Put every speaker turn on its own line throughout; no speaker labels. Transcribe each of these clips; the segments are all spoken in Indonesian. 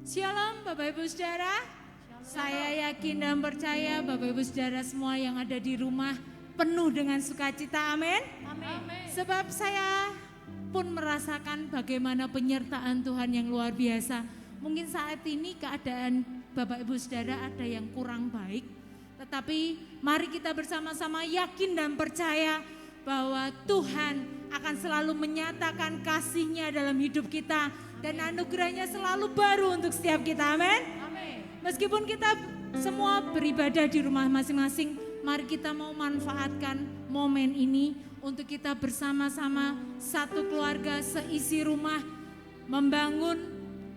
Shalom Bapak Ibu Saudara. Saya yakin dan percaya Bapak Ibu Saudara semua yang ada di rumah penuh dengan sukacita, amin. Sebab saya pun merasakan bagaimana penyertaan Tuhan yang luar biasa. Mungkin saat ini keadaan Bapak Ibu Saudara ada yang kurang baik, tetapi mari kita bersama-sama yakin dan percaya bahwa Tuhan akan selalu menyatakan kasih-Nya dalam hidup kita dan anugerah-Nya selalu baru untuk setiap kita, amin. Meskipun kita semua beribadah di rumah masing-masing, mari kita mau manfaatkan momen ini untuk kita bersama-sama satu keluarga seisi rumah membangun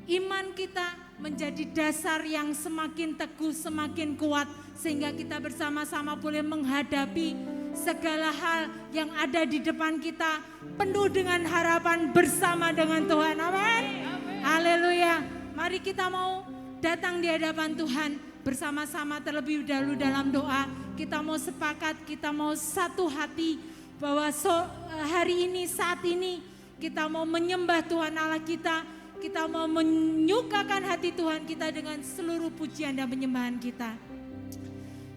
iman kita menjadi dasar yang semakin teguh, semakin kuat, sehingga kita bersama-sama boleh menghadapi segala hal yang ada di depan kita penuh dengan harapan bersama dengan Tuhan, amin. Haleluya. Mari kita mau datang di hadapan Tuhan bersama-sama terlebih dahulu dalam doa. Kita mau sepakat, kita mau satu hati bahwa hari ini, saat ini kita mau menyembah Tuhan Allah kita. Kita mau menyukakan hati Tuhan kita dengan seluruh pujian dan penyembahan kita.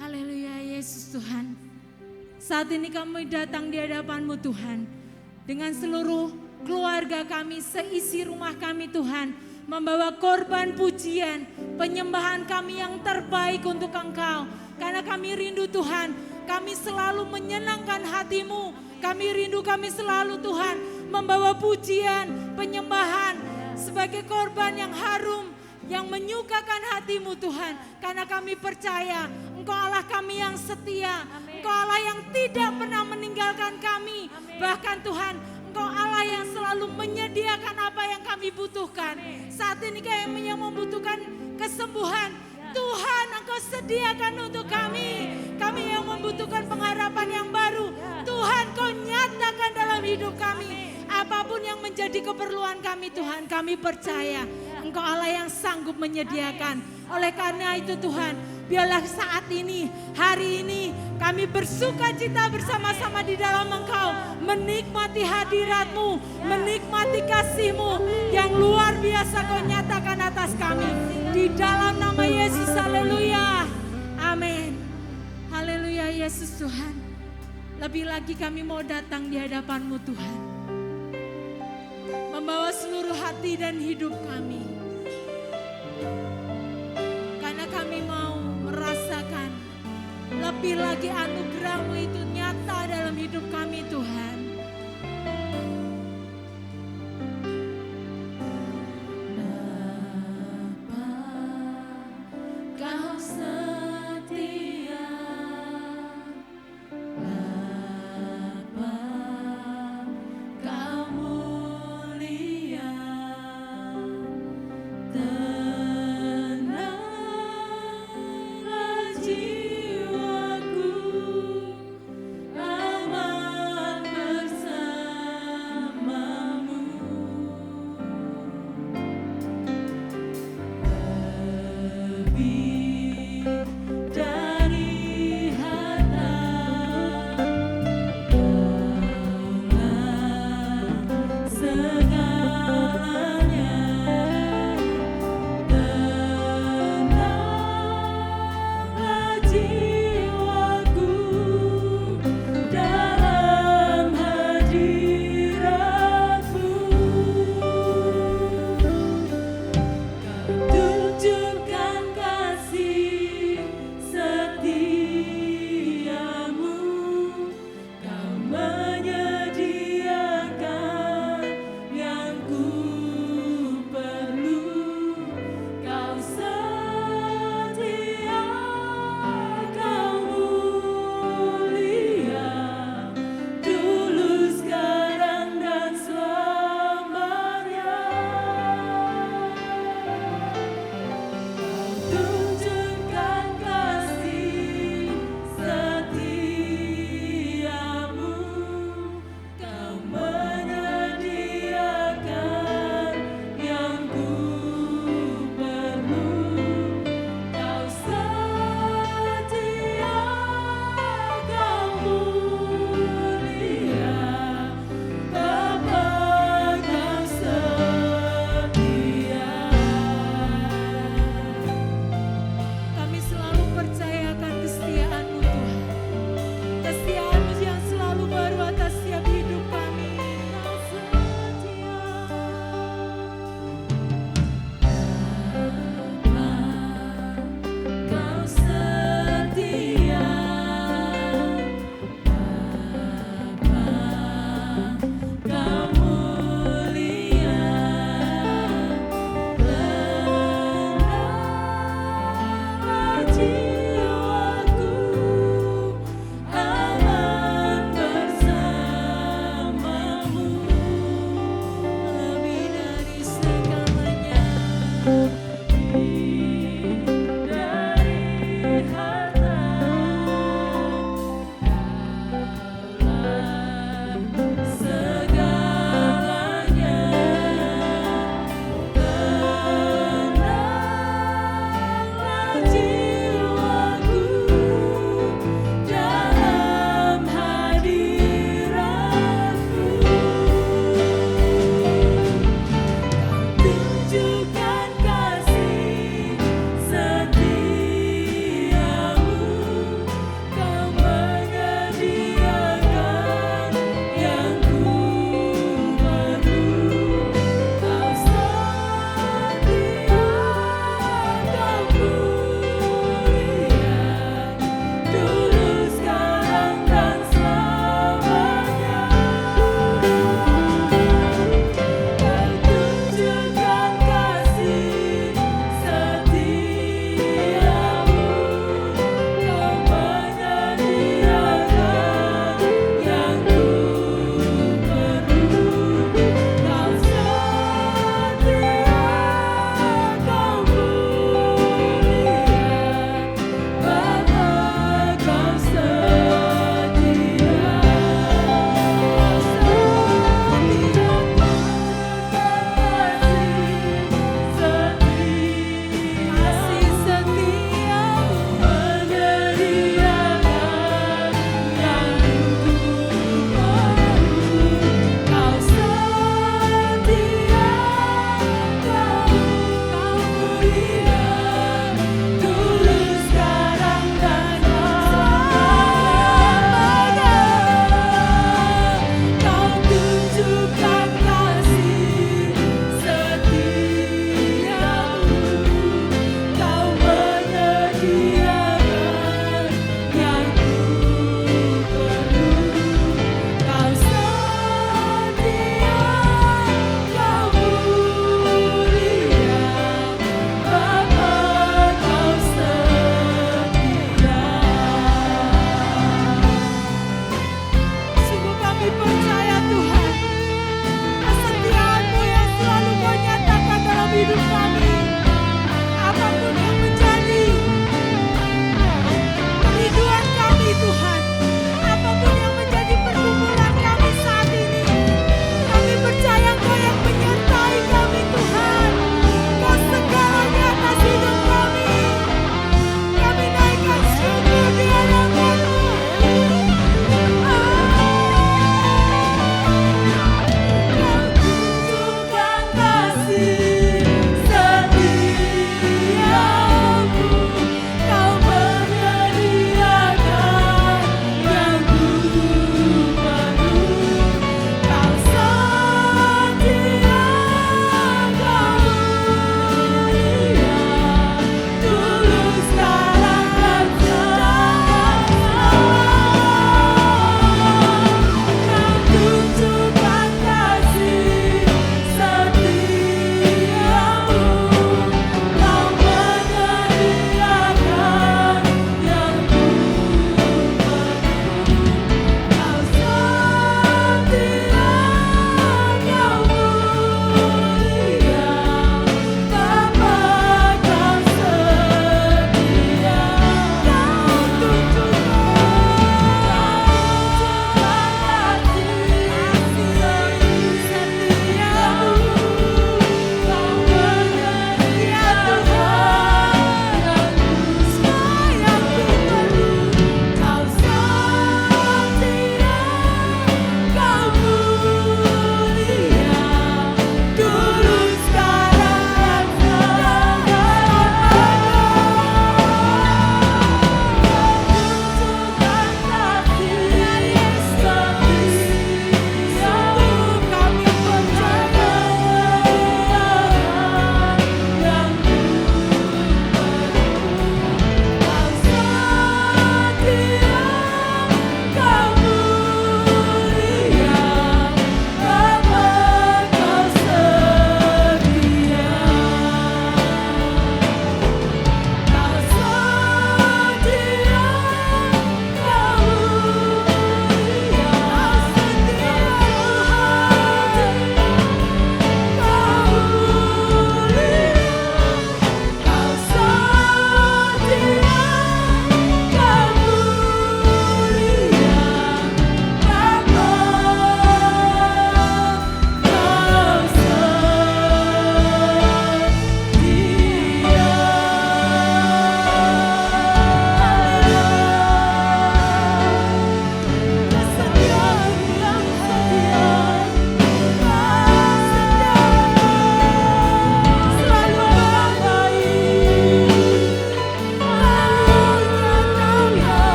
Haleluya Yesus Tuhan. Saat ini kami datang di hadapan-Mu Tuhan. Dengan seluruh keluarga kami, seisi rumah kami Tuhan. Membawa korban pujian, penyembahan kami yang terbaik untuk Engkau. Karena kami rindu Tuhan, kami selalu menyenangkan hati-Mu. Kami rindu, kami selalu Tuhan membawa pujian, penyembahan sebagai korban yang harum, yang menyukakan hati-Mu Tuhan. Karena kami percaya Engkau Allah kami yang setia. Engkau Allah yang tidak pernah meninggalkan kami. Bahkan Tuhan, Engkau Allah yang selalu menyediakan apa yang kami butuhkan. Saat ini kami yang membutuhkan kesembuhan, Tuhan Engkau sediakan untuk kami. Kami yang membutuhkan pengharapan yang baru, Tuhan Kau nyatakan dalam hidup kami. Apapun yang menjadi keperluan kami Tuhan, kami percaya Engkau Allah yang sanggup menyediakan. Oleh karena itu Tuhan, biarlah saat ini, hari ini kami bersuka cita bersama-sama di dalam Engkau. Menikmati hadirat-Mu, menikmati kasih-Mu yang luar biasa Kau nyatakan atas kami. Di dalam nama Yesus, haleluya, amin. Haleluya Yesus Tuhan. Lebih lagi kami mau datang di hadapan-Mu Tuhan. Membawa seluruh hati dan hidup kami. Karena kami mau merasakan lebih lagi anugerah-Mu itu nyata dalam hidup kami Tuhan.
Jiwaku aman Tunjukkan kasih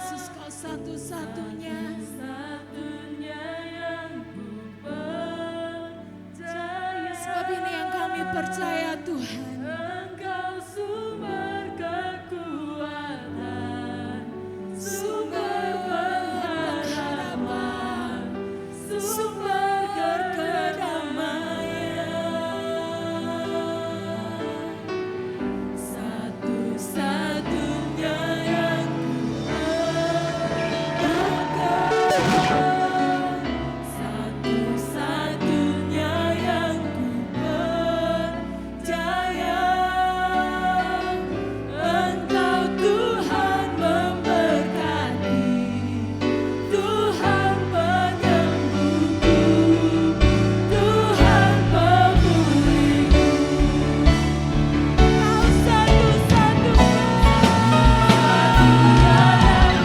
Yesus, Kau satu-satunya. Sebab ini yang kami percaya Tuhan.
Engkau sumber kekuatan, sumber pengharapan, sumber kedamaian. Satu-satunya yang kuandalkan, satu-satunya yang kupercaya. Engkau Tuhan memberkati, Tuhan penyembuhku, Tuhan pemulihku. Kau satu-satunya yang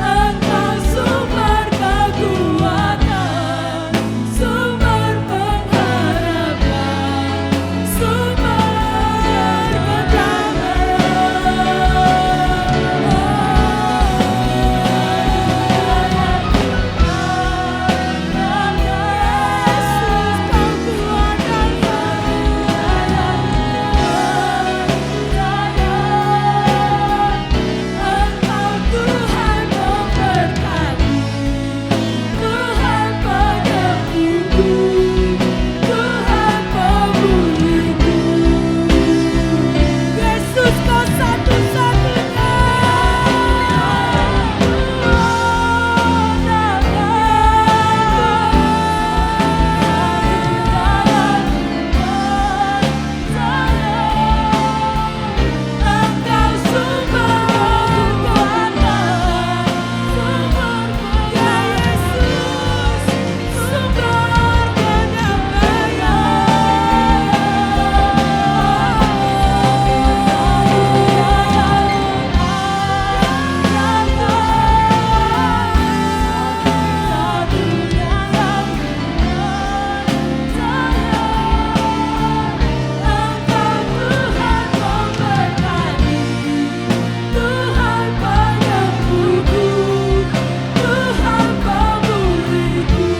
Engkau sumber kekuatan, sumber pengharapan, sumber Engkau Tuhan memberkati, Tuhan penyembuhku, Tuhan pemulihku. Yesus, Kau satu-satunya. Engkau sumber kekuatan, sumber ya Yesus, sumber Tuhan penyembuhku, Tuhan pemulihku.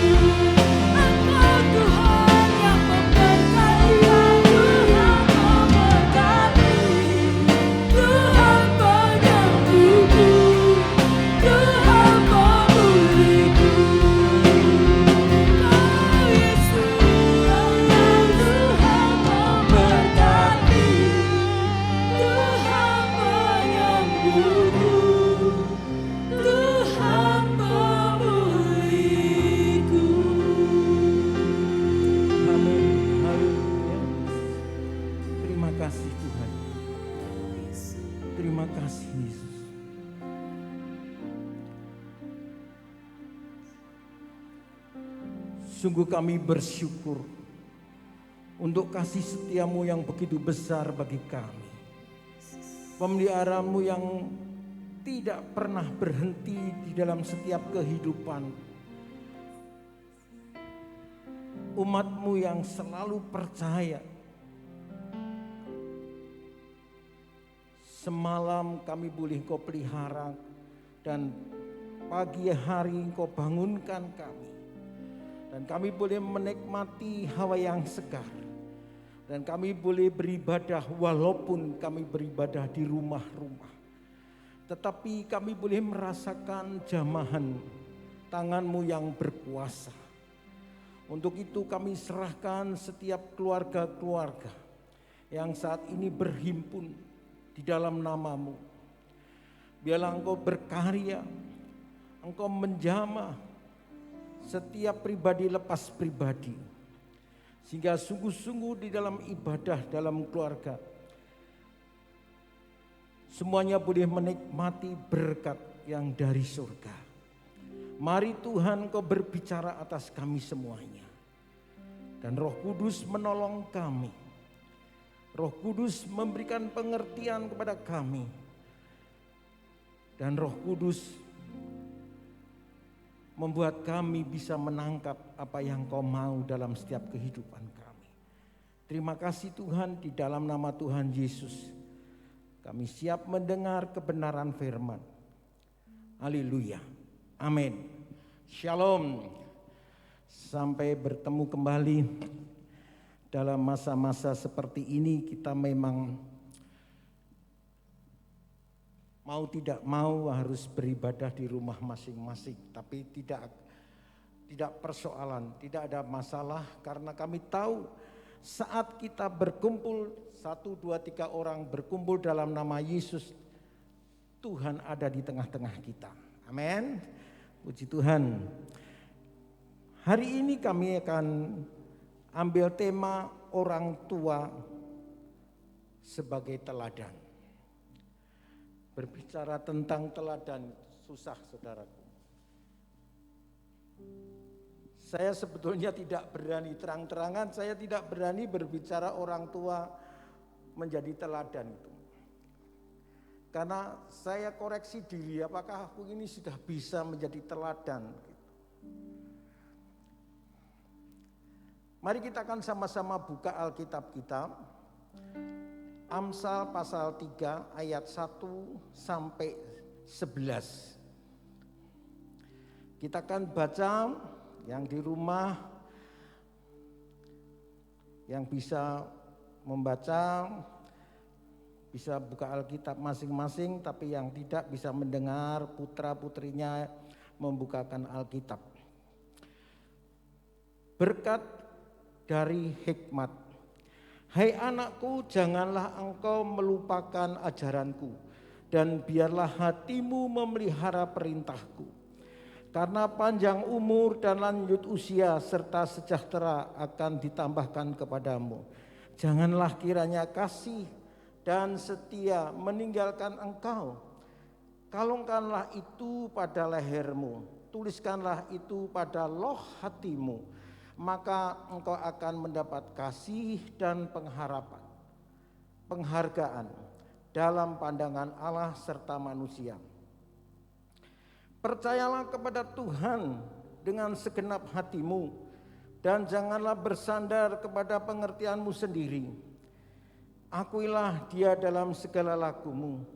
Engkau Tuhan yang memberkati, Tuhan memberkati, Tuhan penyembuhku, Tuhan pemulihku. Kau Yesus, Tuhan memberkati, Tuhan penyembuhku, Tuhan pemulihku.
Amin. Haleluya. Terima kasih Tuhan. Terima kasih Yesus. Sungguh kami bersyukur untuk kasih setiamu yang begitu besar bagi kami. Pemeliharamu yang tidak pernah berhenti di dalam setiap kehidupan. Umatmu yang selalu percaya. Semalam kami boleh Engkau pelihara dan pagi hari Engkau bangunkan kami. Dan kami boleh menikmati hawa yang segar. Dan kami boleh beribadah walaupun kami beribadah di rumah-rumah. Tetapi kami boleh merasakan jamahan tangan-Mu yang berkuasa. Untuk itu kami serahkan setiap keluarga-keluarga yang saat ini berhimpun di dalam nama-Mu. Biarlah Engkau berkarya, Engkau menjamah setiap pribadi lepas pribadi. Sehingga sungguh-sungguh di dalam ibadah dalam keluarga, semuanya boleh menikmati berkat yang dari surga. Mari Tuhan Kau berbicara atas kami semuanya. Dan Roh Kudus menolong kami. Roh Kudus memberikan pengertian kepada kami. Dan Roh Kudus membuat kami bisa menangkap apa yang Kau mau dalam setiap kehidupan kami. Terima kasih Tuhan, di dalam nama Tuhan Yesus kami siap mendengar kebenaran firman. Haleluya. Amin. Shalom. Sampai bertemu kembali dalam masa-masa seperti ini. Kita memang mau tidak mau harus beribadah di rumah masing-masing. Tapi tidak persoalan, tidak ada masalah, karena kami tahu saat kita berkumpul 1, 2, 3 orang berkumpul dalam nama Yesus, Tuhan ada di tengah-tengah kita. Amin. Puji Tuhan. Hari ini kami akan ambil tema orang tua sebagai teladan. Berbicara tentang teladan susah, saudaraku. Saya sebetulnya tidak berani terang-terangan, saya tidak berani berbicara orang tua menjadi teladan itu. Karena saya koreksi diri, apakah aku ini sudah bisa menjadi teladan? Mari kita akan sama-sama buka Alkitab kita. Amsal pasal 3 ayat 1 sampai 11. Kita akan baca, yang di rumah, yang bisa membaca, bisa buka Alkitab masing-masing, tapi yang tidak bisa mendengar, putra-putrinya membukakan Alkitab. Berkat dari hikmat. Hai anakku, janganlah engkau melupakan ajaranku, dan biarlah hatimu memelihara perintahku. Karena panjang umur dan lanjut usia serta sejahtera akan ditambahkan kepadamu. Janganlah kiranya kasih dan setia meninggalkan engkau. Kalungkanlah itu pada lehermu, tuliskanlah itu pada loh hatimu. Maka engkau akan mendapat kasih dan penghargaan dalam pandangan Allah serta manusia. Percayalah kepada Tuhan dengan segenap hatimu, dan janganlah bersandar kepada pengertianmu sendiri. Akuilah Dia dalam segala lakumu,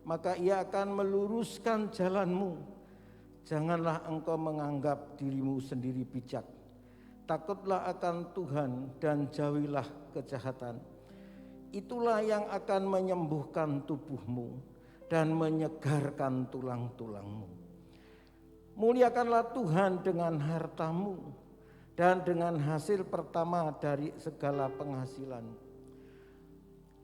maka Ia akan meluruskan jalanmu. Janganlah engkau menganggap dirimu sendiri bijak. Takutlah akan Tuhan dan jauhilah kejahatan. Itulah yang akan menyembuhkan tubuhmu dan menyegarkan tulang-tulangmu. Muliakanlah Tuhan dengan hartamu dan dengan hasil pertama dari segala penghasilan.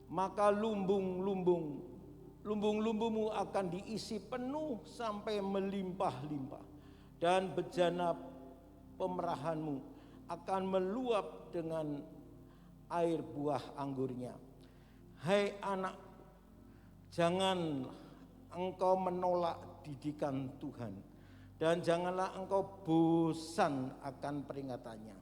Maka lumbung-lumbungmu akan diisi penuh sampai melimpah-limpah, dan bejana pemerahanmu akan meluap dengan air buah anggurnya. Hai anak, jangan engkau menolak didikan Tuhan, dan janganlah engkau bosan akan peringatannya.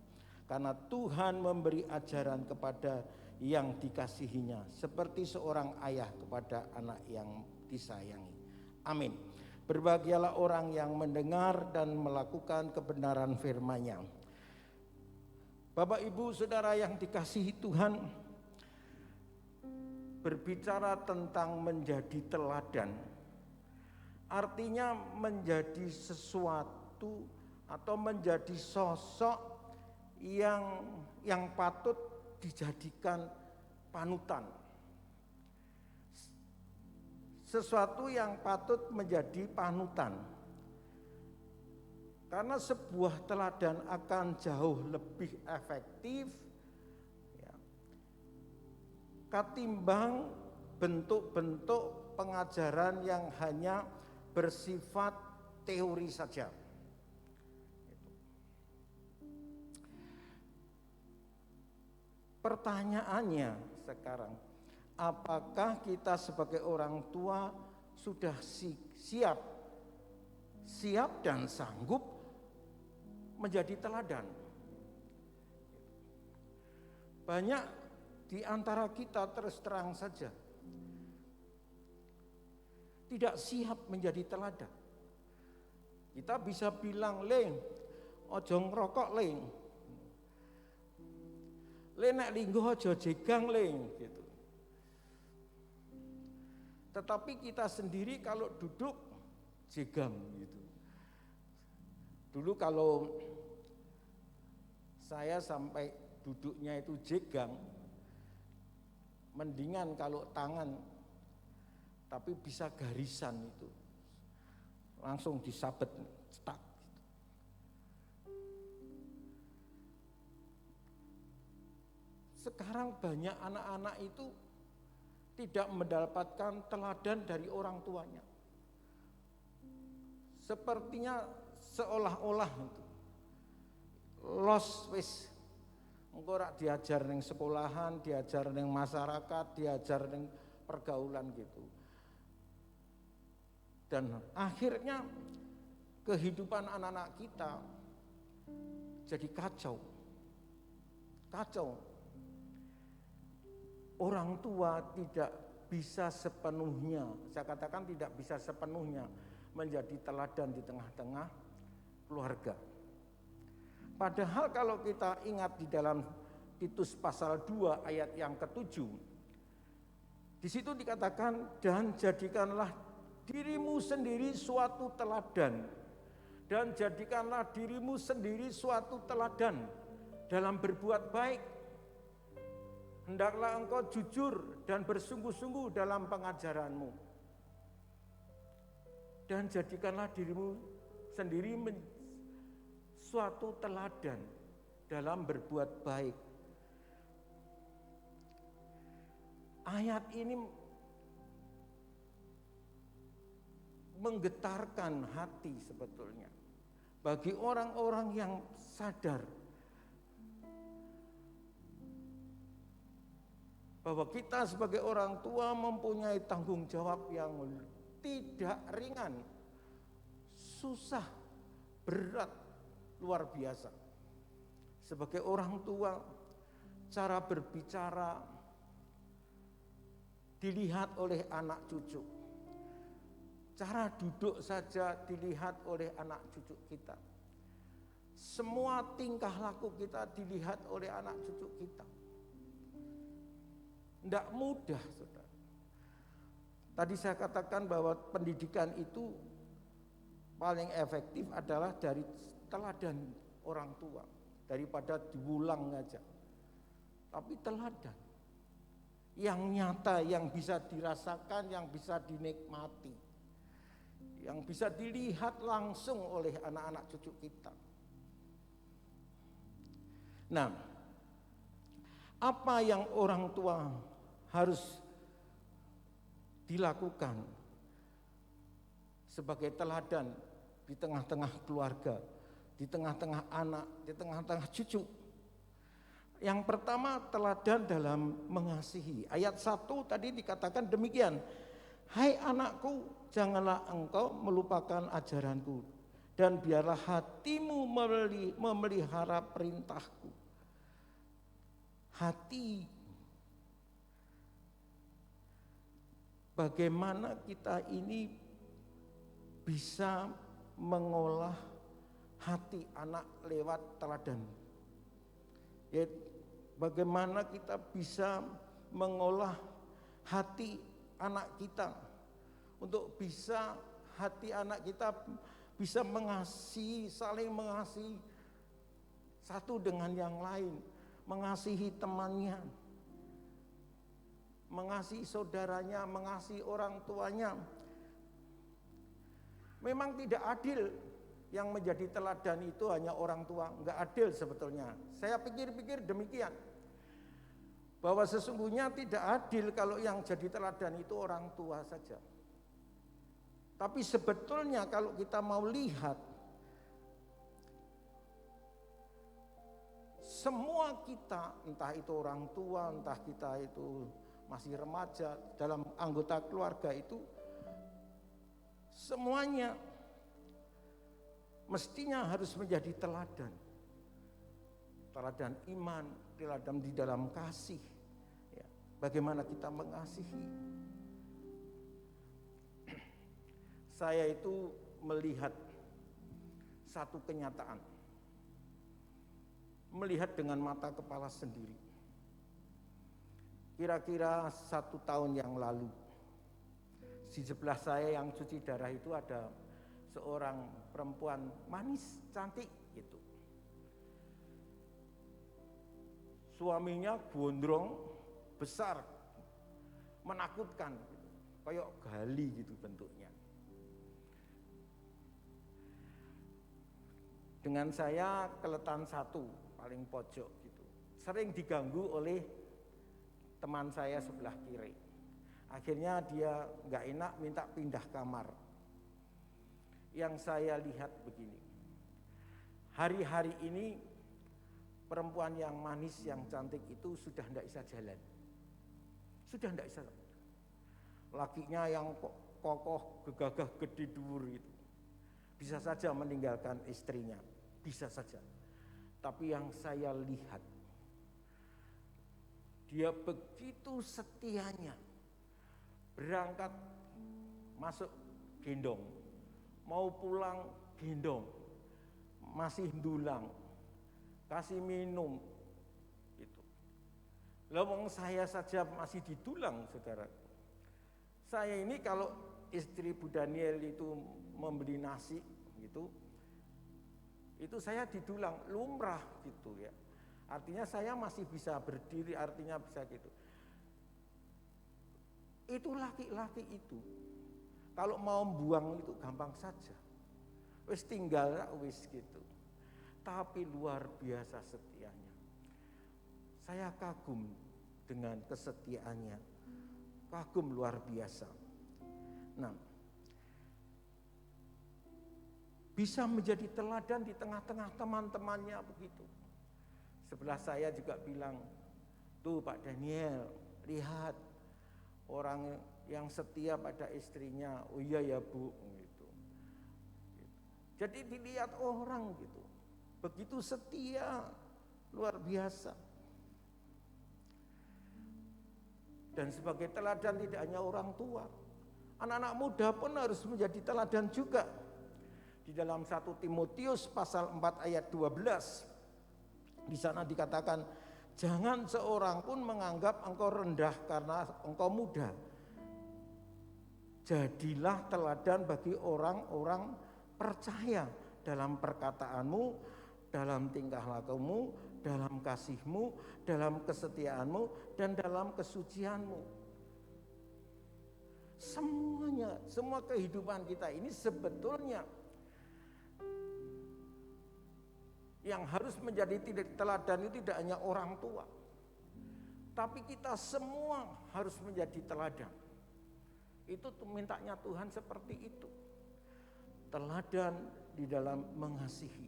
Karena Tuhan memberi ajaran kepada yang dikasihinya, seperti seorang ayah kepada anak yang disayangi. Amin. Berbahagialah orang yang mendengar dan melakukan kebenaran firman-Nya. Bapak, Ibu, Saudara yang dikasihi Tuhan, berbicara tentang menjadi teladan, artinya menjadi sesuatu atau menjadi sosok yang patut dijadikan panutan. Sesuatu yang patut menjadi panutan. Karena sebuah teladan akan jauh lebih efektif ketimbang bentuk-bentuk pengajaran yang hanya bersifat teori saja. Pertanyaannya sekarang, apakah kita sebagai orang tua sudah siap dan sanggup menjadi teladan? Banyak di antara kita, terus terang saja, tidak siap menjadi teladan. Kita bisa bilang, "Le, ojo ngerokok, Le. Le nek linggo ojo jegang, Le," gitu. Tetapi kita sendiri kalau duduk jegang gitu. Dulu kalau saya sampai duduknya itu jegang, mendingan kalau tangan tapi bisa garisan itu. Langsung disabet cetak. Sekarang banyak anak-anak itu tidak mendapatkan teladan dari orang tuanya. Sepertinya seolah-olah itu los wis engko rak diajar ning sekolahan, diajar ning masyarakat, diajar ning pergaulan gitu. Dan akhirnya kehidupan anak-anak kita jadi kacau. Kacau. Orang tua tidak bisa sepenuhnya, saya katakan tidak bisa sepenuhnya menjadi teladan di tengah-tengah keluarga. Padahal kalau kita ingat di dalam Titus pasal 2 ayat yang ke-7, di situ dikatakan, "Dan jadikanlah dirimu sendiri suatu teladan, dan jadikanlah dirimu sendiri suatu teladan dalam berbuat baik. Hendaklah engkau jujur dan bersungguh-sungguh dalam pengajaranmu. Dan jadikanlah dirimu sendiri suatu teladan dalam berbuat baik." Ayat ini menggetarkan hati sebetulnya bagi orang-orang yang sadar bahwa kita sebagai orang tua mempunyai tanggung jawab yang tidak ringan, susah, berat, luar biasa. Sebagai orang tua, cara berbicara dilihat oleh anak cucu. Cara duduk saja dilihat oleh anak cucu kita. Semua tingkah laku kita dilihat oleh anak cucu kita. Tidak mudah, saudara. Tadi saya katakan bahwa pendidikan itu paling efektif adalah dari teladan orang tua, daripada diulang aja. Tapi teladan yang nyata, yang bisa dirasakan, yang bisa dinikmati, yang bisa dilihat langsung oleh anak-anak cucu kita. Nah, apa yang orang tua harus dilakukan sebagai teladan di tengah-tengah keluarga, di tengah-tengah anak, di tengah-tengah cucu? Yang pertama, teladan dalam mengasihi. Ayat 1 tadi dikatakan demikian, "Hai anakku, janganlah engkau melupakan ajaranku, dan biarlah hatimu memelihara perintahku." Hati, bagaimana kita ini bisa mengolah hati anak lewat teladan. Ya, bagaimana kita bisa mengolah hati anak kita untuk bisa hati anak kita bisa mengasihi, saling mengasihi satu dengan yang lain, mengasihi temannya, mengasihi saudaranya, mengasihi orang tuanya. Memang tidak adil yang menjadi teladan itu hanya orang tua, enggak adil sebetulnya. Saya pikir-pikir demikian, bahwa sesungguhnya tidak adil kalau yang jadi teladan itu orang tua saja. Tapi sebetulnya kalau kita mau lihat, semua kita, entah itu orang tua, entah kita itu masih remaja, dalam anggota keluarga itu, semuanya mestinya harus menjadi teladan. Teladan iman, teladan di dalam kasih. Ya, bagaimana kita mengasihi. Saya itu melihat satu kenyataan. Melihat dengan mata kepala sendiri. Kira-kira 1 tahun yang lalu, di sebelah saya yang cuci darah itu ada seorang perempuan manis, cantik gitu. Suaminya gondrong, besar, menakutkan, gitu. Kayak gali gitu bentuknya. Dengan saya keletan satu, paling pojok gitu. Sering diganggu oleh teman saya sebelah kiri. Akhirnya dia nggak enak minta pindah kamar. Yang saya lihat begini, hari-hari ini perempuan yang manis, yang cantik itu sudah tidak bisa jalan. Sudah tidak bisa. Lakinya yang kokoh, gegagah, gede dhuwur itu. Bisa saja meninggalkan istrinya, bisa saja. Tapi yang saya lihat, dia begitu setianya. Berangkat masuk gendong, mau pulang gendong, masih dulang, kasih minum gitu. Lawang saya saja masih didulang, saudara. Saya ini kalau istri Bu Daniel itu membeli nasi gitu, itu saya didulang lumrah gitu ya. Artinya saya masih bisa berdiri, artinya bisa gitu. Itu laki-laki itu kalau mau buang itu gampang saja, wis tinggal wis gitu. Tapi luar biasa setianya. Saya kagum dengan kesetiaannya, kagum luar biasa. Nah, bisa menjadi teladan di tengah-tengah teman-temannya begitu. Sebelah saya juga bilang, tuh Pak Daniel, lihat orang yang setia pada istrinya. Oh iya ya Bu, gitu. Jadi dilihat orang gitu, begitu setia, luar biasa. Dan sebagai teladan tidak hanya orang tua, anak-anak muda pun harus menjadi teladan juga. Di dalam 1 Timotius pasal 4 ayat 12, di sana dikatakan, jangan seorang pun menganggap engkau rendah karena engkau muda. Jadilah teladan bagi orang-orang percaya dalam perkataanmu, dalam tingkah lakumu, dalam kasihmu, dalam kesetiaanmu, dan dalam kesucianmu. Semuanya, semua kehidupan kita ini sebetulnya yang harus menjadi teladan itu tidak hanya orang tua, tapi kita semua harus menjadi teladan. Itu mintanya Tuhan seperti itu. Teladan di dalam mengasihi,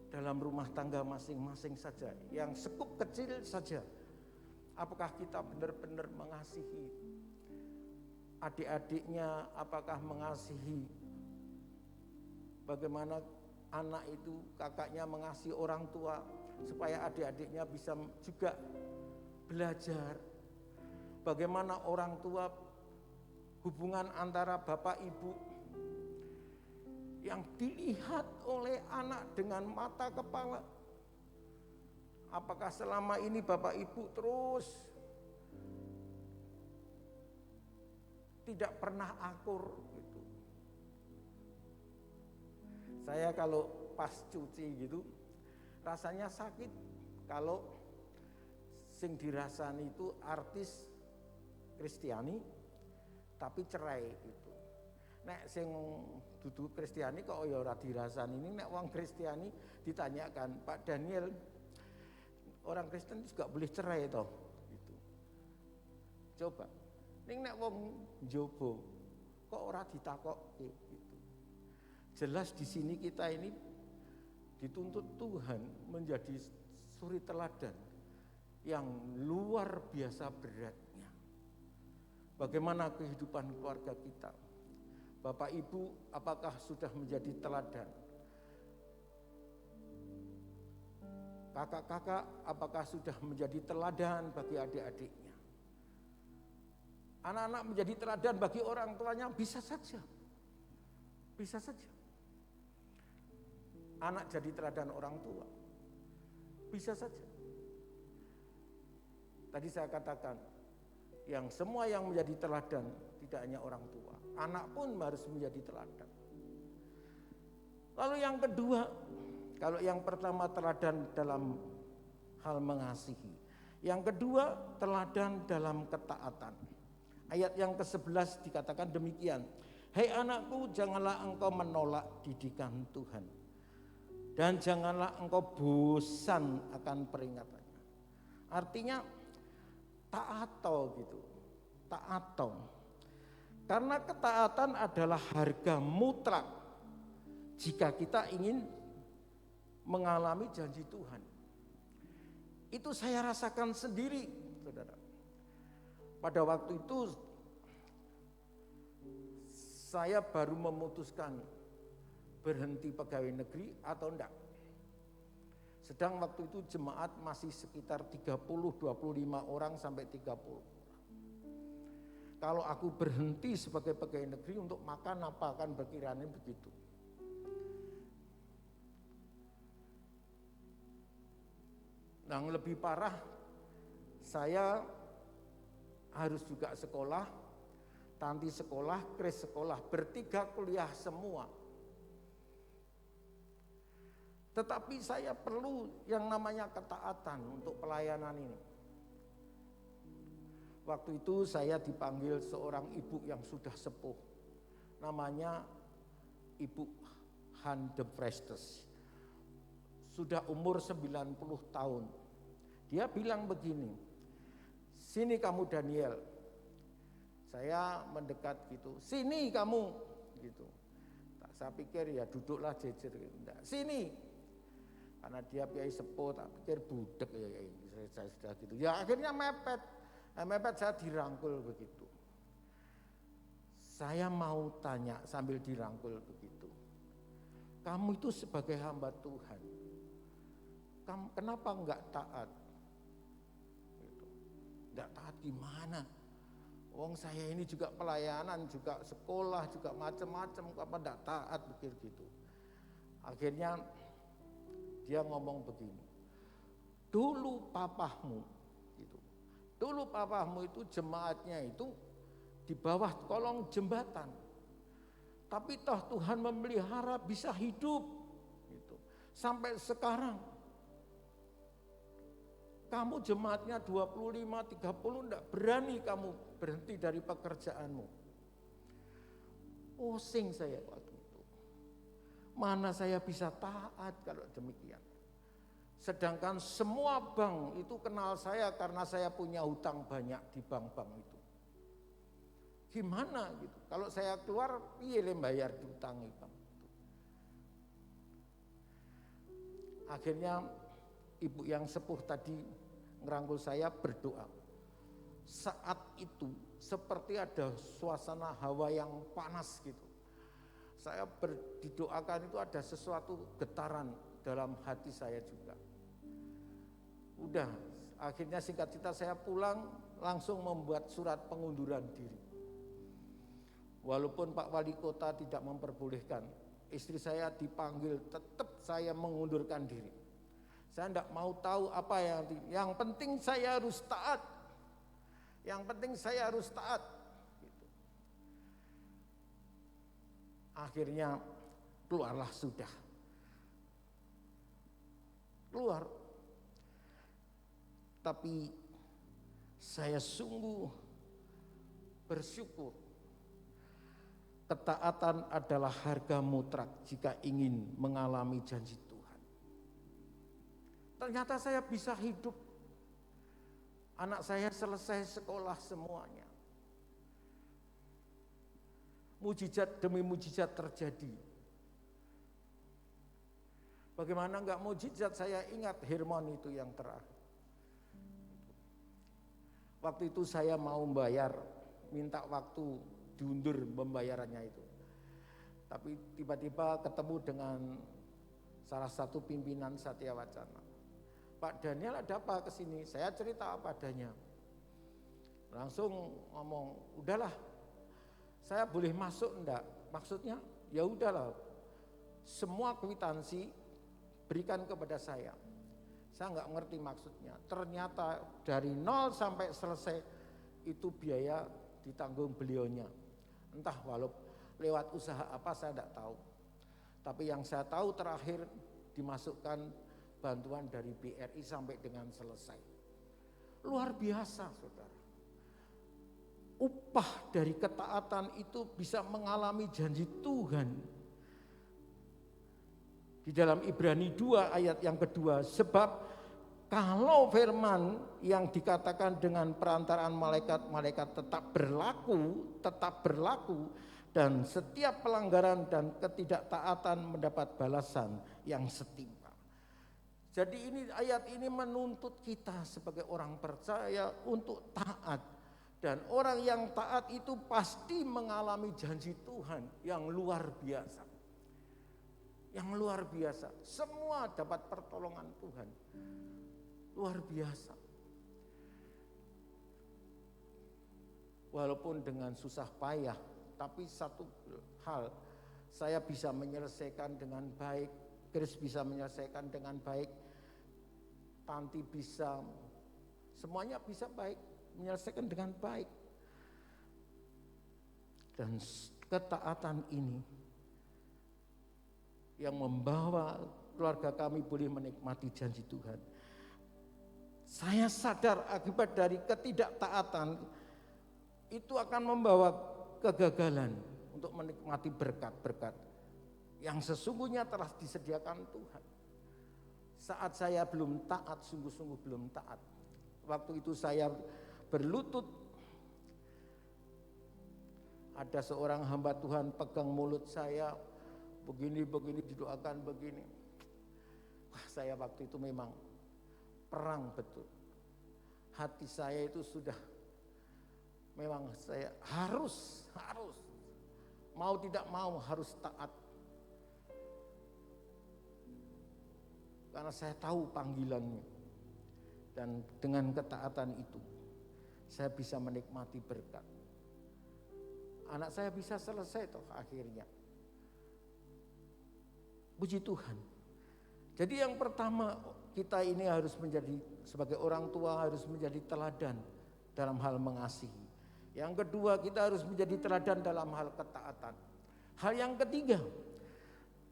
dalam rumah tangga masing-masing saja, yang sekup kecil saja. Apakah kita benar-benar mengasihi adik-adiknya? Apakah mengasihi bagaimana anak itu, kakaknya mengasihi orang tua, supaya adik-adiknya bisa juga belajar. Bagaimana orang tua, hubungan antara bapak ibu yang dilihat oleh anak dengan mata kepala. Apakah selama ini bapak ibu terus tidak pernah akur gitu. Saya kalau pas cuci gitu rasanya sakit kalau sing dirasani itu artis Kristiani tapi cerai itu. Nek sing dudu Kristiani kok ya ora dirasani. Ini nek wong Kristiani ditanyakan, Pak Daniel, orang Kristen juga boleh cerai toh gitu. Coba. Ning nek wong njobo kok ora ditakokke gitu. Jelas di sini kita ini dituntut Tuhan menjadi suri teladan yang luar biasa beratnya. Bagaimana kehidupan keluarga kita? Bapak Ibu, apakah sudah menjadi teladan? Kakak-kakak, apakah sudah menjadi teladan bagi adik-adiknya? Anak-anak menjadi teladan bagi orang tuanya? Bisa saja. Bisa saja. anak jadi teladan orang tua? Bisa saja. Tadi saya katakan, yang semua yang menjadi teladan tidak hanya orang tua, anak pun harus menjadi teladan. Lalu yang kedua, kalau yang pertama teladan dalam hal mengasihi, yang kedua teladan dalam ketaatan. Ayat yang ke-11 dikatakan demikian, "Hei anakku, janganlah engkau menolak didikan Tuhan, dan janganlah engkau bosan akan peringatannya." Artinya taato gitu, taato. Karena ketaatan adalah harga mutlak jika kita ingin mengalami janji Tuhan. Itu saya rasakan sendiri, saudara. Pada waktu itu saya baru memutuskan berhenti pegawai negeri atau enggak. Sedang waktu itu jemaat masih sekitar 25 orang sampai 30. Kalau aku berhenti sebagai pegawai negeri untuk makan apa, akan berkiranya begitu. Yang lebih parah, saya harus juga sekolah, Tanti sekolah, Kris sekolah, bertiga kuliah semua. Tetapi saya perlu yang namanya ketaatan untuk pelayanan ini. Waktu itu saya dipanggil seorang ibu yang sudah sepuh. Namanya Ibu Han de Vrestes. Sudah umur 90 tahun. Dia bilang begini, "Sini kamu Daniel." Saya mendekat gitu, "Sini kamu." Gitu. Saya pikir ya duduklah jejer gitu. Enggak, "Sini." Karena dia piai sepuh, tak pikir budek ya, saya sudah gitu. Ya akhirnya mepet saya dirangkul begitu. Saya mau tanya sambil dirangkul begitu, "Kamu itu sebagai hamba Tuhan, kenapa enggak taat?" Gitu. Enggak taat gimana? Wong saya ini juga pelayanan, juga sekolah, juga macam-macam, apa enggak taat, pikir gitu. Akhirnya dia ngomong begini, "Dulu papahmu gitu. Dulu papahmu itu jemaatnya itu di bawah kolong jembatan. Tapi toh Tuhan memelihara bisa hidup gitu. Sampai sekarang kamu jemaatnya 25, 30 enggak berani kamu berhenti dari pekerjaanmu." Pusing saya waktu itu. Mana saya bisa taat kalau demikian. Sedangkan semua bank itu kenal saya karena saya punya hutang banyak di bank-bank itu. Gimana gitu? Kalau saya keluar, piye le bayar diutangi bank itu. Akhirnya ibu yang sepuh tadi ngerangkul saya berdoa. Saat itu seperti ada suasana hawa yang panas gitu. Saya didoakan itu ada sesuatu getaran dalam hati saya juga. Udah, akhirnya singkat cerita saya pulang langsung membuat surat pengunduran diri. Walaupun Pak Wali Kota tidak memperbolehkan, istri saya dipanggil, tetap saya mengundurkan diri. Saya tidak mau tahu apa yang penting saya harus taat. Yang penting saya harus taat. Akhirnya keluarlah sudah. Keluar. Tapi saya sungguh bersyukur. Ketaatan adalah harga mutlak jika ingin mengalami janji Tuhan. Ternyata saya bisa hidup. Anak saya selesai sekolah semuanya. Mujizat demi mujizat terjadi. Bagaimana enggak mujizat, saya ingat Hermon itu yang terakhir. Waktu itu saya mau bayar, minta waktu diundur pembayarannya itu. Tapi tiba-tiba ketemu dengan salah satu pimpinan Satya Wacana. "Pak Daniel ada apa kesini?" Saya cerita apa adanya. Langsung ngomong, "Udahlah, saya boleh masuk enggak?" Maksudnya, ya udahlah. Semua kwitansi berikan kepada saya. Saya nggak ngerti maksudnya. Ternyata dari nol sampai selesai itu biaya ditanggung beliaunya. Entah lewat usaha apa saya tidak tahu. Tapi yang saya tahu terakhir dimasukkan bantuan dari BRI sampai dengan selesai. Luar biasa, saudara. Upah dari ketaatan itu bisa mengalami janji Tuhan. Di dalam Ibrani 2 ayat yang kedua, sebab kalau firman yang dikatakan dengan perantaraan malaikat-malaikat tetap berlaku, dan setiap pelanggaran dan ketidaktaatan mendapat balasan yang setimpal. Jadi ayat ini menuntut kita sebagai orang percaya untuk taat. Dan orang yang taat itu pasti mengalami janji Tuhan yang luar biasa. Yang luar biasa. Semua dapat pertolongan Tuhan. Luar biasa. Walaupun dengan susah payah, tapi satu hal, saya bisa menyelesaikan dengan baik, Chris bisa menyelesaikan dengan baik, Tanti bisa, semuanya bisa baik, menyelesaikan dengan baik. Dan ketaatan ini yang membawa keluarga kami boleh menikmati janji Tuhan. Saya sadar akibat dari ketidaktaatan itu akan membawa kegagalan untuk menikmati berkat-berkat yang sesungguhnya telah disediakan Tuhan. Saat saya belum taat, sungguh-sungguh belum taat. Waktu itu saya berlutut, ada seorang hamba Tuhan pegang mulut saya, begini didoakan begini. Wah, saya waktu itu memang perang betul. Hati saya itu sudah, memang saya harus mau tidak mau harus taat. Karena saya tahu panggilannya. Dan dengan ketaatan itu saya bisa menikmati berkat. Anak saya bisa selesai toh akhirnya. Puji Tuhan. Jadi yang pertama, kita ini harus menjadi sebagai orang tua harus menjadi teladan dalam hal mengasihi. Yang kedua, kita harus menjadi teladan dalam hal ketaatan. Hal yang ketiga,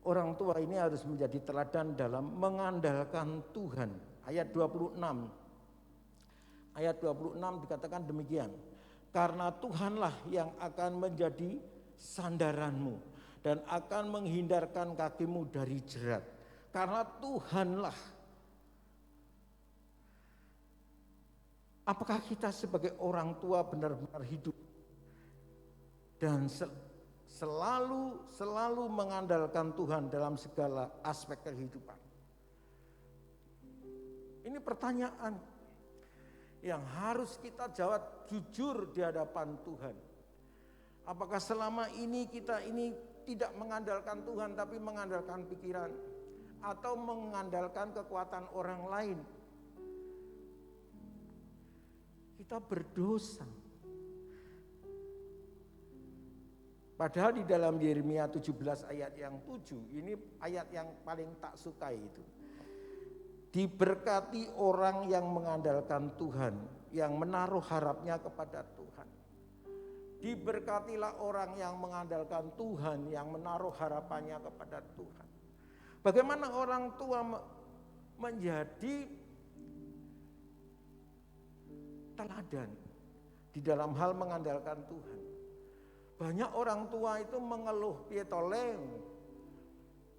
orang tua ini harus menjadi teladan dalam mengandalkan Tuhan. Ayat 26. Ayat 26 dikatakan demikian. Karena Tuhanlah yang akan menjadi sandaranmu dan akan menghindarkan kakimu dari jerat. Karena Tuhanlah. Apakah kita sebagai orang tua benar-benar hidup dan selalu mengandalkan Tuhan dalam segala aspek kehidupan? Ini pertanyaan yang harus kita jawab jujur di hadapan Tuhan. Apakah selama ini kita ini tidak mengandalkan Tuhan tapi mengandalkan pikiran atau mengandalkan kekuatan orang lain? Kita berdosa. Padahal di dalam Yeremia 17 ayat yang 7, ini ayat yang paling tak sukai itu. Diberkati orang yang mengandalkan Tuhan, yang menaruh harapnya kepada Tuhan. Diberkatilah orang yang mengandalkan Tuhan, yang menaruh harapannya kepada Tuhan. Bagaimana orang tua menjadi teladan di dalam hal mengandalkan Tuhan. Banyak orang tua itu mengeluh, piye tole.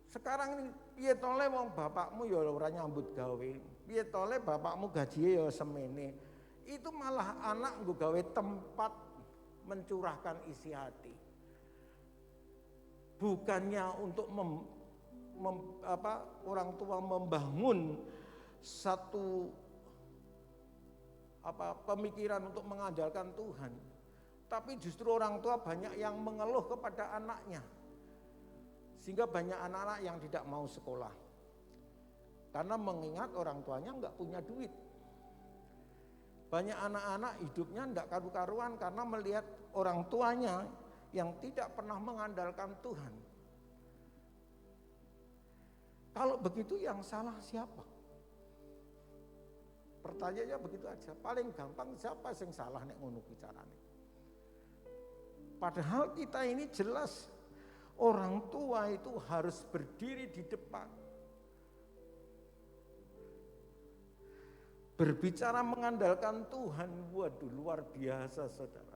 Sekarang ini piye tole wong bapakmu ya ora nyambut gawe. Piye tole bapakmu gajinya ya semene. Itu malah anak nggo gawe tempat mencurahkan isi hati. Bukannya untuk orang tua membangun satu pemikiran untuk mengandalkan Tuhan. Tapi justru orang tua banyak yang mengeluh kepada anaknya. Sehingga banyak anak-anak yang tidak mau sekolah. Karena mengingat orang tuanya enggak punya duit. Banyak anak-anak hidupnya enggak karu-karuan karena melihat orang tuanya yang tidak pernah mengandalkan Tuhan. Kalau begitu yang salah siapa? Pertanyaannya begitu aja. Paling gampang siapa yang salah nek ngono bicarane. Padahal kita ini jelas orang tua itu harus berdiri di depan. Berbicara mengandalkan Tuhan, waduh luar biasa saudara.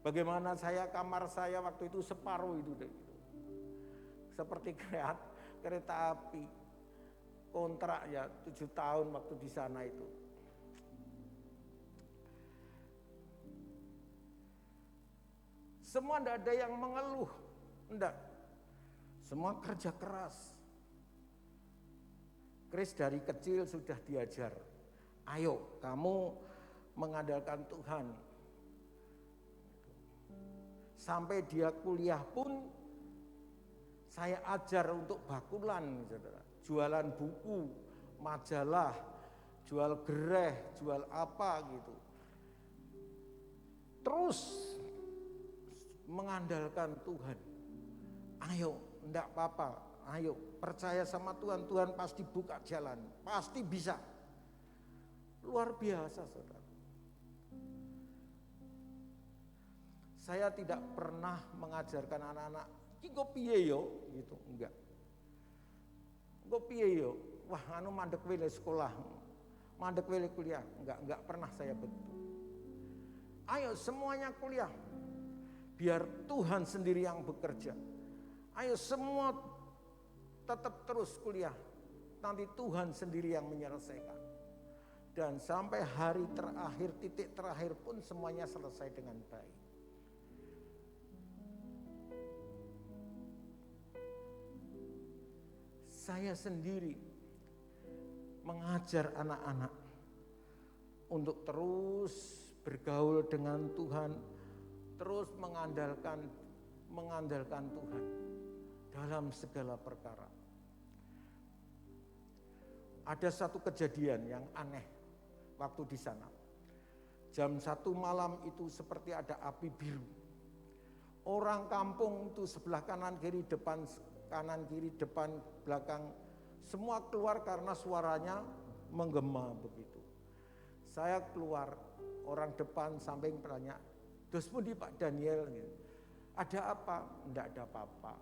Bagaimana kamar saya waktu itu separuh itu deh. Seperti kereta api. Kontrak ya 7 tahun waktu di sana itu. Semua tidak ada yang mengeluh. Enggak. Semua kerja keras. Chris dari kecil sudah diajar. Ayo kamu mengandalkan Tuhan. Sampai dia kuliah pun saya ajar untuk bakulan, saudara. Jualan buku, majalah, jual gereh, jual apa gitu. Terus mengandalkan Tuhan. Ayo, enggak apa-apa. Ayo, percaya sama Tuhan. Tuhan pasti buka jalan, pasti bisa. Luar biasa, saudara. Saya tidak pernah mengajarkan anak-anak, "Iki piye yo?" gitu, enggak. "Kok piye yo? Wah, anu mandek wele sekolah, mandek wele kuliah." Enggak pernah saya begitu. Ayo semuanya kuliah. Biar Tuhan sendiri yang bekerja. Ayo semua tetap terus kuliah. Nanti Tuhan sendiri yang menyelesaikan. Dan sampai hari terakhir, titik terakhir pun semuanya selesai dengan baik. Saya sendiri mengajar anak-anak untuk terus bergaul dengan Tuhan, terus mengandalkan Tuhan dalam segala perkara. Ada satu kejadian yang aneh waktu di sana. Jam 1 malam itu seperti ada api biru. Orang kampung itu sebelah kanan kiri depan, kanan kiri depan belakang semua keluar karena suaranya menggema begitu. Saya keluar, orang depan samping bertanya, "Dos pundi Pak Daniel?" gitu. "Ada apa?" "Enggak ada apa-apa."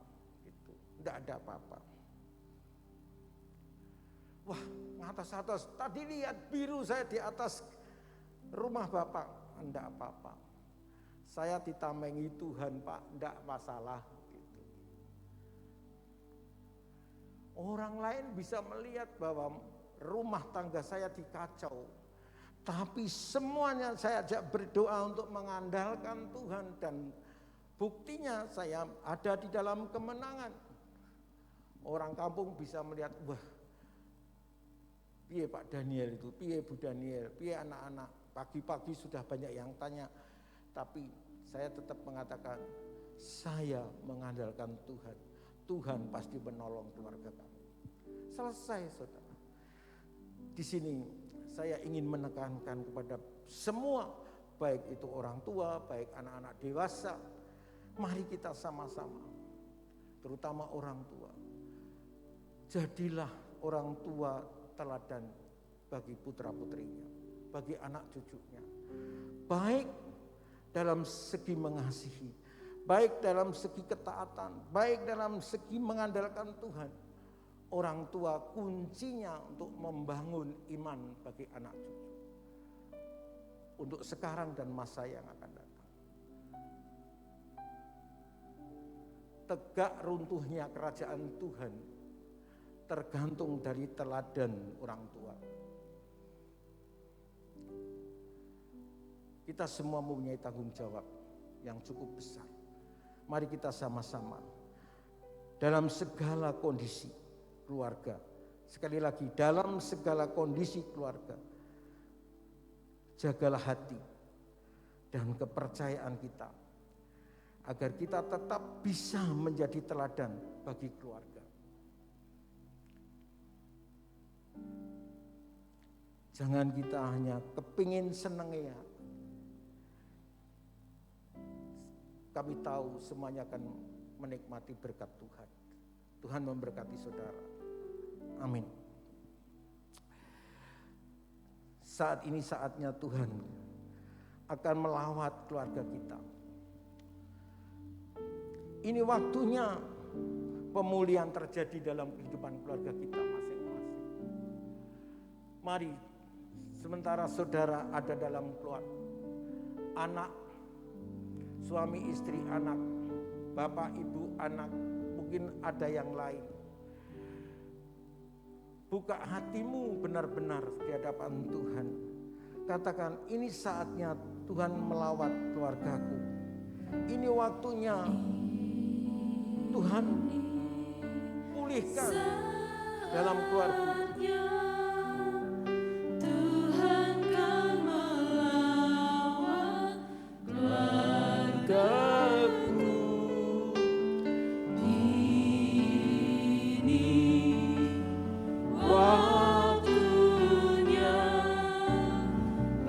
Gitu. "Enggak ada apa-apa." Wah, atas-atas tadi lihat biru saya di atas rumah Bapak. "Enggak apa-apa. Saya ditamengi Tuhan Pak, enggak masalah." Gitu. Orang lain bisa melihat bahwa rumah tangga saya dikacau. Tapi semuanya saya ajak berdoa untuk mengandalkan Tuhan. Dan buktinya saya ada di dalam kemenangan. Orang kampung bisa melihat, wah, piye Pak Daniel itu, piye Bu Daniel, piye anak-anak. Pagi-pagi sudah banyak yang tanya. Tapi saya tetap mengatakan, saya mengandalkan Tuhan. Tuhan pasti menolong keluarga kami. Selesai, saudara. Di sini saya ingin menekankan kepada semua, baik itu orang tua, baik anak-anak dewasa. Mari kita sama-sama, terutama orang tua. Jadilah orang tua teladan bagi putra-putrinya, bagi anak cucunya. Baik dalam segi mengasihi, baik dalam segi ketaatan, baik dalam segi mengandalkan Tuhan. Orang tua kuncinya untuk membangun iman bagi anak cucu. Untuk sekarang dan masa yang akan datang. Tegak runtuhnya kerajaan Tuhan tergantung dari teladan orang tua. Kita semua mempunyai tanggung jawab yang cukup besar. Mari kita sama-sama dalam segala kondisi keluarga. Sekali lagi, dalam segala kondisi keluarga, jagalah hati dan kepercayaan kita agar kita tetap bisa menjadi teladan bagi keluarga. Jangan kita hanya kepingin seneng ya. Kami tahu semuanya akan menikmati berkat Tuhan. Tuhan memberkati saudara. Amin. Saat ini saatnya Tuhan akan melawat keluarga kita. Ini waktunya pemulihan terjadi dalam kehidupan keluarga kita masing-masing. Mari, sementara saudara ada dalam keluarga, anak, suami istri anak, bapak ibu anak, mungkin ada yang lain. Buka hatimu benar-benar di hadapan Tuhan. Katakan, ini saatnya Tuhan melawat keluargaku. Ini waktunya Tuhan pulihkan dalam keluarga.
Tuhan kan melawat keluargaku. Ini waktunya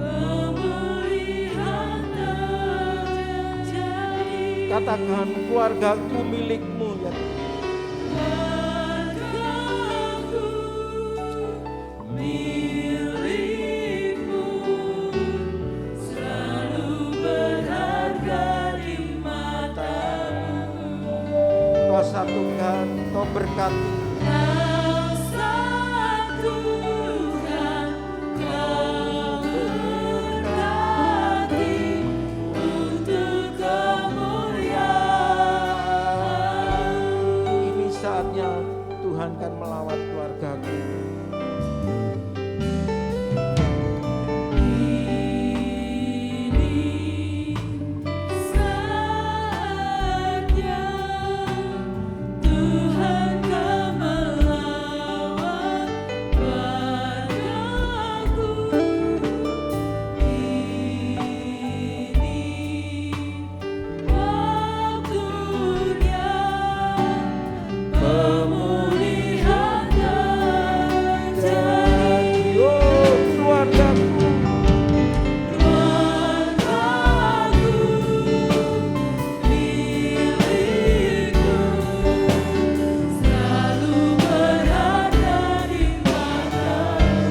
pemulihan terjadi.
Katakan, keluargaku milikmu ya Tuhan.
Keluargaku milikmu, selalu berharga di matamu.
Kau satukan, kau berkati.
Kau satukan, kau berkati untuk kemuliaan.
Ini saatnya Tuhan kan melawat keluargaku.
Ini saatnya Tuhan kan melawat keluargaku. Ini waktunya pemulihan terjadi.
Oh, keluargaku.
Keluargaku milikku, selalu berada di matamu.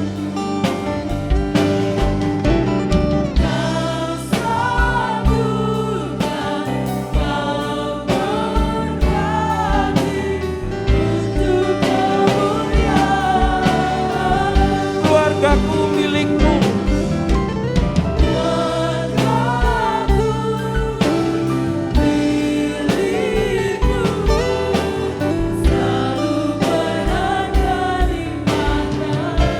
Kau satukan, kau berkati untuk kemuliaan.
Keluargaku milikmu.
Keluargaku milikmu, selalu berada di matamu.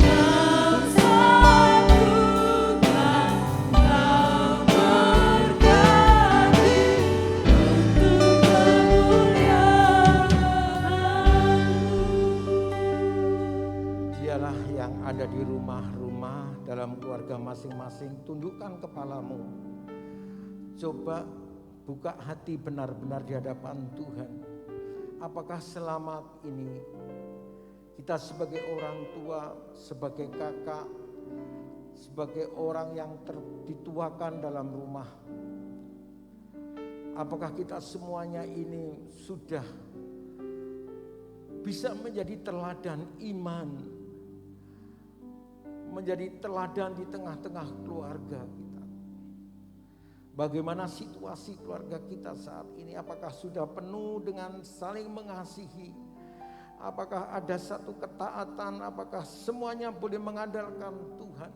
Kau satukan, kau berkati untuk kemuliaan.
Dialah yang ada di rumah-rumah dalam keluarga masing-masing, tundukkan kepalamu. Coba buka hati benar-benar di hadapan Tuhan. Apakah selama ini kita sebagai orang tua, sebagai kakak, sebagai orang yang dituakan dalam rumah, apakah kita semuanya ini sudah bisa menjadi teladan iman, menjadi teladan di tengah-tengah keluarga kita? Bagaimana situasi keluarga kita saat ini? Apakah sudah penuh dengan saling mengasihi? Apakah ada satu ketaatan? Apakah semuanya boleh mengandalkan Tuhan?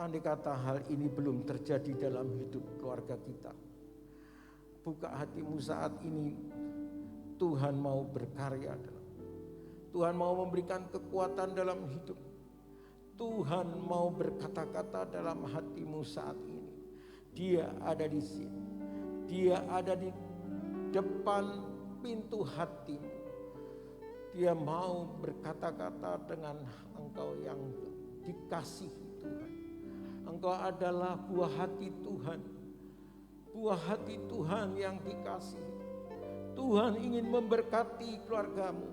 Andai kata hal ini belum terjadi dalam hidup keluarga kita, buka hatimu saat ini. Tuhan mau berkarya, Tuhan mau memberikan kekuatan dalam hidup. Tuhan mau berkata-kata dalam hatimu saat ini. Dia ada di sini. Dia ada di depan pintu hatimu. Dia mau berkata-kata dengan engkau yang dikasihi Tuhan. Engkau adalah buah hati Tuhan. Buah hati Tuhan yang dikasihi. Tuhan ingin memberkati keluargamu.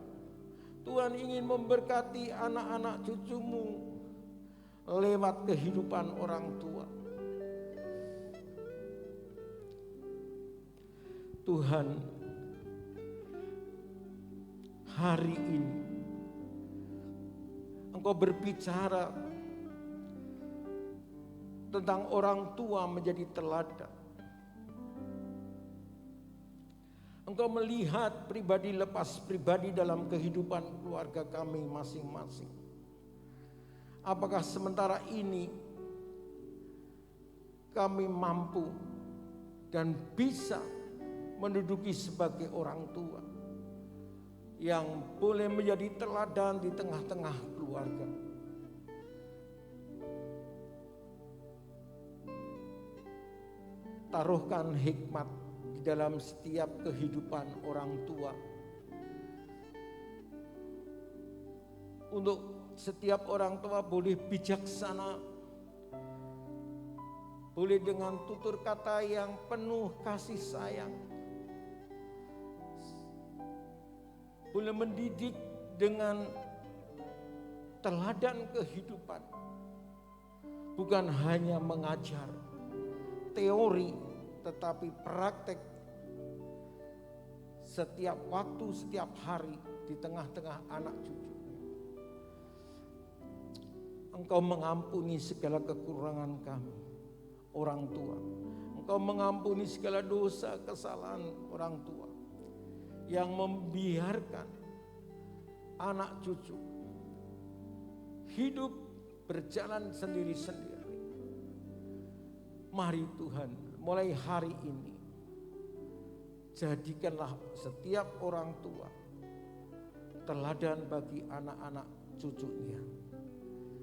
Tuhan ingin memberkati anak-anak cucumu lewat kehidupan orang tua. Tuhan, hari ini Engkau berbicara tentang orang tua menjadi teladan. Engkau melihat pribadi lepas pribadi dalam kehidupan keluarga kami masing-masing. Apakah sementara ini kami mampu dan bisa menduduki sebagai orang tua yang boleh menjadi teladan di tengah-tengah keluarga? Taruhkan hikmat di dalam setiap kehidupan orang tua. Untuk setiap orang tua boleh bijaksana, boleh dengan tutur kata yang penuh kasih sayang, boleh mendidik dengan teladan kehidupan, bukan hanya mengajar teori, tetapi praktek setiap waktu, setiap hari di tengah-tengah anak cucu. Engkau mengampuni segala kekurangan kami, orang tua. Engkau mengampuni segala dosa, kesalahan orang tua yang membiarkan anak cucu hidup berjalan sendiri-sendiri. Mari Tuhan, mulai hari ini jadikanlah setiap orang tua teladan bagi anak-anak cucunya,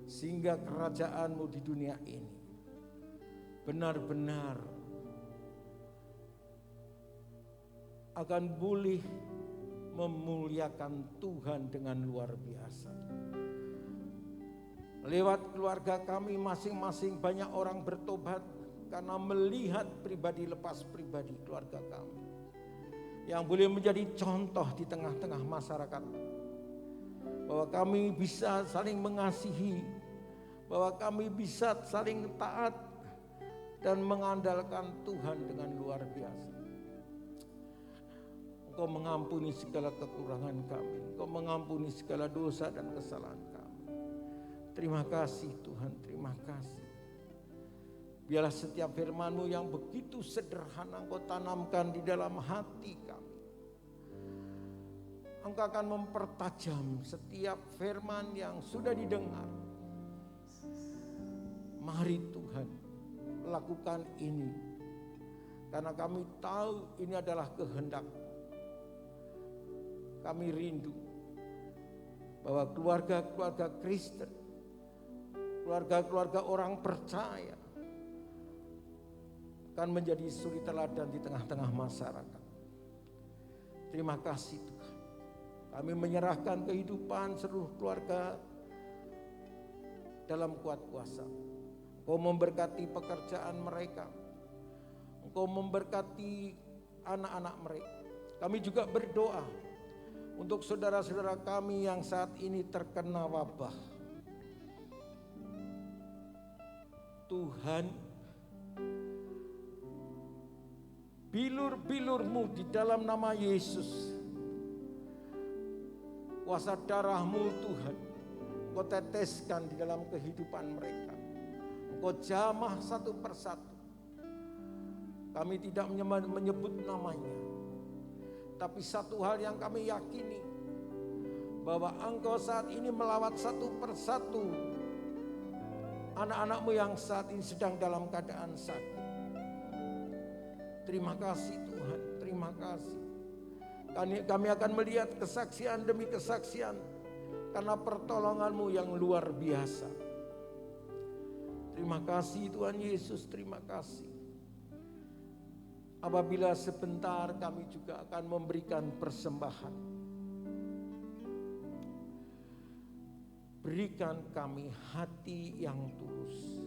sehingga kerajaan-Mu di dunia ini benar-benar akan boleh memuliakan Tuhan dengan luar biasa. Lewat keluarga kami masing-masing banyak orang bertobat karena melihat pribadi lepas pribadi keluarga kami yang boleh menjadi contoh di tengah-tengah masyarakat, bahwa kami bisa saling mengasihi, bahwa kami bisa saling taat dan mengandalkan Tuhan dengan luar biasa. Engkau mengampuni segala kekurangan kami, Engkau mengampuni segala dosa dan kesalahan kami. Terima kasih Tuhan, terima kasih. Biarlah setiap firman-Mu yang begitu sederhana Engkau tanamkan di dalam hati kami. Engkau akan mempertajam setiap firman yang sudah didengar. Mari Tuhan, lakukan ini. Karena kami tahu ini adalah kehendak. Kami rindu bahwa keluarga-keluarga Kristen, keluarga-keluarga orang percaya akan menjadi suri teladan di tengah-tengah masyarakat. Terima kasih Tuhan. Kami menyerahkan kehidupan seluruh keluarga dalam kuat kuasa. Engkau memberkati pekerjaan mereka. Engkau memberkati anak-anak mereka. Kami juga berdoa untuk saudara-saudara kami yang saat ini terkena wabah. Tuhan, bilur-bilur-Mu di dalam nama Yesus, kuasa darah-Mu Tuhan, Engkau teteskan di dalam kehidupan mereka. Engkau jamah satu persatu. Kami tidak menyebut namanya, tapi satu hal yang kami yakini, bahwa Engkau saat ini melawat satu persatu anak-anak-Mu yang saat ini sedang dalam keadaan sakit. Terima kasih Tuhan, terima kasih. Kami akan melihat kesaksian demi kesaksian karena pertolongan-Mu yang luar biasa. Terima kasih Tuhan Yesus, terima kasih. Apabila sebentar kami juga akan memberikan persembahan. Berikan kami hati yang tulus,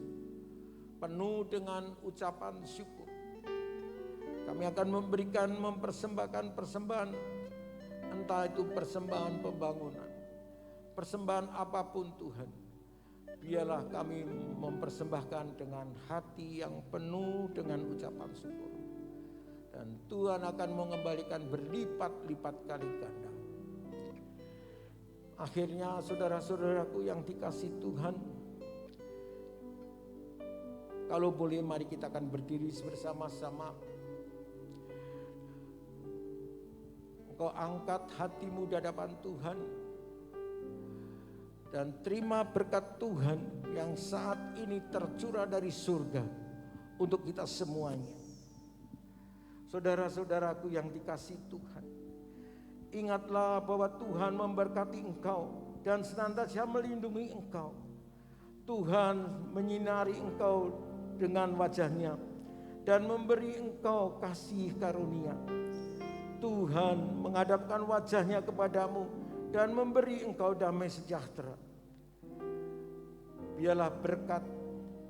penuh dengan ucapan syukur. Kami akan mempersembahkan persembahan, entah itu persembahan pembangunan, persembahan apapun Tuhan. Biarlah kami mempersembahkan dengan hati yang penuh dengan ucapan syukur. Dan Tuhan akan mengembalikan berlipat-lipat kali ganda. Akhirnya saudara-saudaraku yang dikasih Tuhan, kalau boleh mari kita akan berdiri bersama-sama. Engkau angkat hatimu di hadapan Tuhan dan terima berkat Tuhan yang saat ini tercurah dari surga untuk kita semuanya. Saudara-saudaraku yang dikasih Tuhan, ingatlah bahwa Tuhan memberkati engkau dan senantiasa melindungi engkau. Tuhan menyinari engkau dengan wajah-Nya dan memberi engkau kasih karunia. Tuhan menghadapkan wajah-Nya kepadamu dan memberi engkau damai sejahtera. Biarlah berkat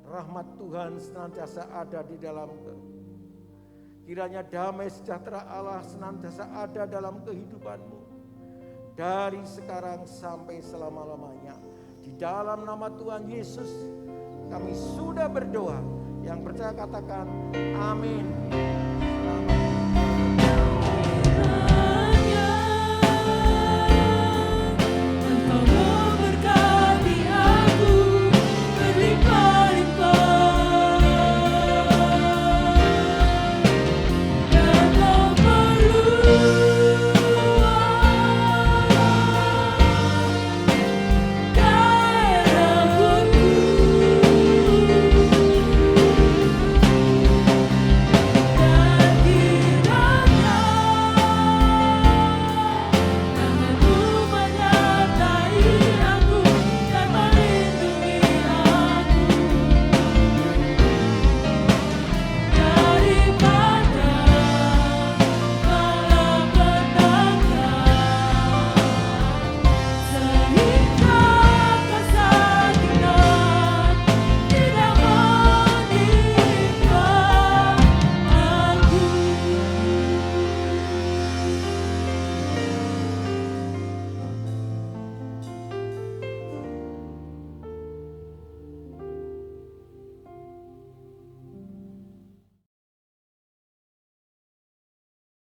rahmat Tuhan senantiasa ada di dalam kiranya damai sejahtera Allah senantiasa ada dalam kehidupanmu dari sekarang sampai selama-lamanya. Di dalam nama Tuhan Yesus kami sudah berdoa. Yang percaya katakan amin.